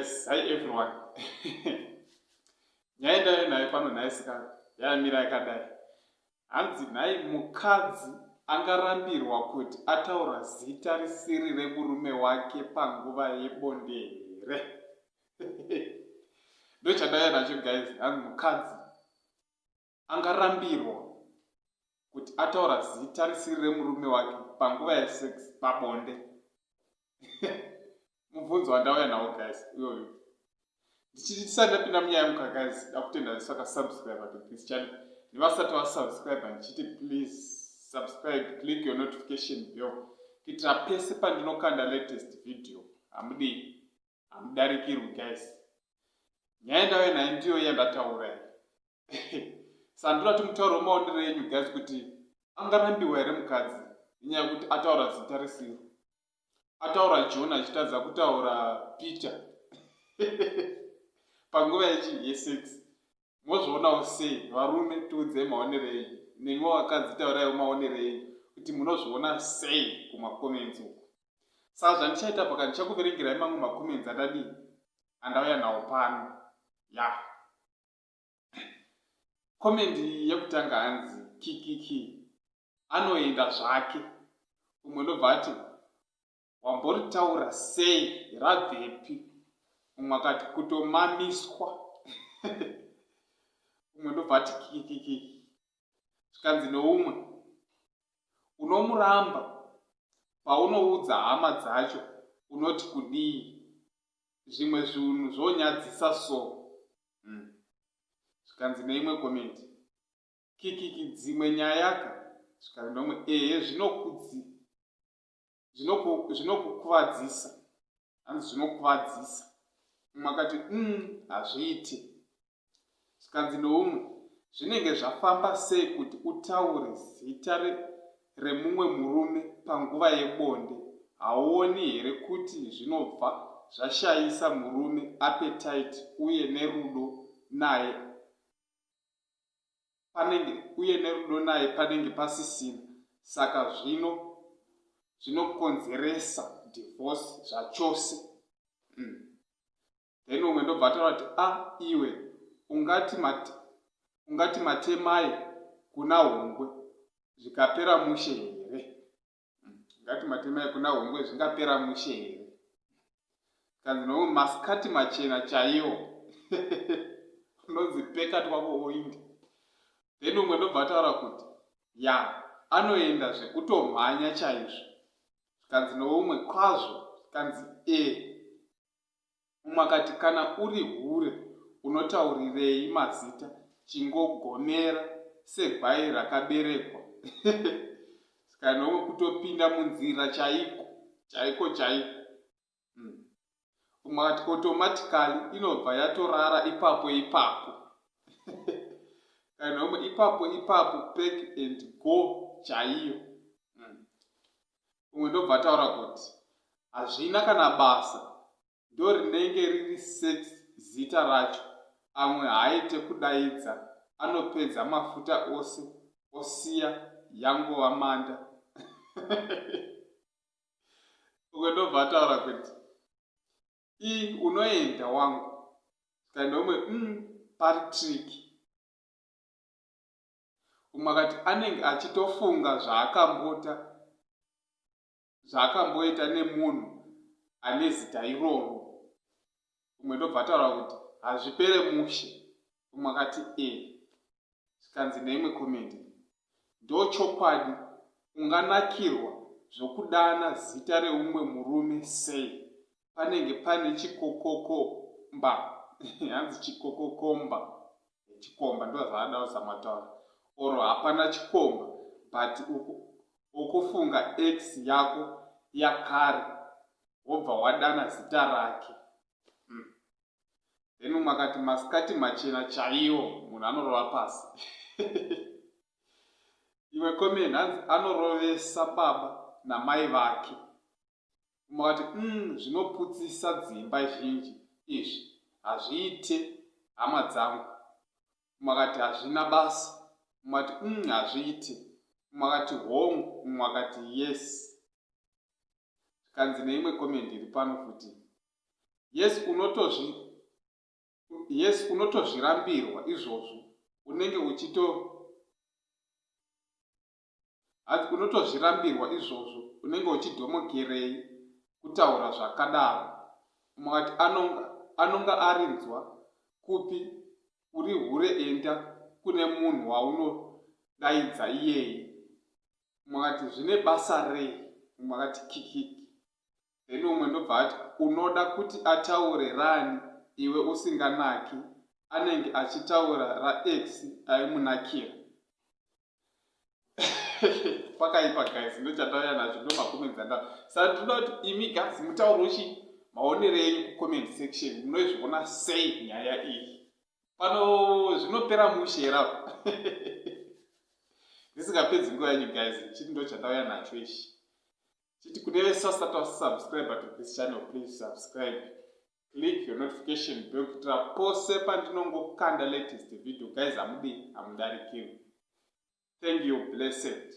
guys, hi everyone. Nyaenda naye pano naisika yamira yakadai. Hanzi nai mukadzi angarambirwa kuti ataura zita risiri remurume wake panguva yebonde here. Ndochadai nacho guys, hanzi mukadzi angarambirwa kuti ataura zita risiri remurume wake panguva yesex pabonde. Mubvunzo wandauya nawo guys, iyoyo. Ndichiti ndapinda munyaya yemukaka guys, dakutenda saka subscribe to this channel. Nevasati vasubscribe ndichiti please subscribe, click your notification bell. Kuitira pese pandinokanda latest video. Hamudarikirwi guys. Nyaya ndauya nayo ndiyo yandataura. Sandura timutauro maonero enyu guys kuti angarambiwa here mukadzi nenyaya yekuti ataura zita risiro. Ataura John achitadza kutaura Peter. Panguva yesex. Mozvionawo sei varume tiudzei maonero enyu. Nemi vakadzi tauraiwo maonero enyu kuti munozviona sei kumakomenti uku. Saka zvandichaita paka ndichakuverengerai mamwe makomenti andauya nawo pano. Komenti yekutanga hanzi kikiki anoenda zvake. Umwe ndobva ati wamboritaura sei rabvepi. Umwe akati kutomamiswa. Umwe ndobva ati kikiki. Zvikanzi noumwe unomuramba paunoudza hama dzacho unoti kudii. Zvimwe zvinhu zvonyadzisa so. Zvikanzi neimwe komenti kikiki dzimwe nyayaka. Zvikanzi nomwe zvinokukuvadzisa. Hanzi zvinokuvadzisa. Umwe akati hazviiti. Zvikanzi noumwe zvinenge zvafamba sei kuti utaure zita remumwe murume panguva yebonde. Hauoni here kuti zvinobva zvashayisa murume appetite uye nerudo naye panenge pasisina. Saka zvinokonzeresa divorce zvachose. Then umwe ndobva ataura kuti iwe ungati matemai kuna hongwe zvikapera mushe here. Ungati matemai kuna hongwe zvingapera mushe here. Kanzi nomwe masikati machena chaiwo. Unonzi peka twako oindi. Then umwe ndobva ataura kuti anoenda zvekutomhanya chaizvo. Kanzi noumwe kwazvo. Kanzi umwe akati kana uri hure unotaurirei mazita chingogomera segwai rakaberekwa. Saka nomwe kutopinda munzira chaiko. Umwe akati automatically inobva yatorara ipapo. Kana nomwe ipapo pack and go chaiyo. Umwe ndobva ataura kuti hazvina kana basa ndo rinenge riri sex zita racho. Amwe haaite kudaidza anopedza mafuta ose osiya yangova manda. Umwe ndobva ataura kuti unoenda wangu. Kandi nomwe pari trick. Umwe akati anenge achitofunga zvaakamboita nemunhu ane zita iroro. Umwe ndobva ataura kuti hazvipere mushe. Umwe akati Zvikanzi neimwe komenti ndochokwadi unganakirwa zvokudana zita reumwe murume sei panenge pane chikokokomba. Hanzi chikokokomba. Chikomba ndo zvaadawo samataura. Oro hapana chikomba but ukufunga ex yako yakare wobva wadana zita rake. Then umwe akati masikati machena chaiwo munhu anorova pasi. Imwe komeni hanzi anorovesa baba namai vake. Umwe akati zvinoputsisa dzimba zhinji izvi hazviite hama dzangu. Umwe akati hazvina basa. Umwe akati hazviite. Umwe akati hongu. Umwe akati yes. Zvikanzi neimwe komenti iri pano futi yes unotozvirambirwa izvozvo unenge unotozvirambirwa izvozvo unenge uchidhomokerei kutaura zvakadaro. Umwe akati anonga arinzwa kupi uri hure enda kune munhu waunodaidza iyeye. Umwe akati zvine basa rei? Umwe akati kikiki. Then umwe ndobva ati unoda kuti ataure rani iwe usinganaki, anenge achitaura raX aimunakira. Pakaipa guys, ndochatauya nazvo ndomakomenti anda. Saka tinoda kuti imi guys mutaure maonero enyu kucomment section. Munozviona sei nyaya iyi? Pano zvinopera mushera. Ndisingapedzi nguva yenyu guys, chiti ndochatauya nacho ichi. Chiti kune vesasati wasubscribe to this channel, please subscribe. Click your notification bell kuitira pose pandinongokanda latest video guys, hamudarikirwi. Thank you, blessed.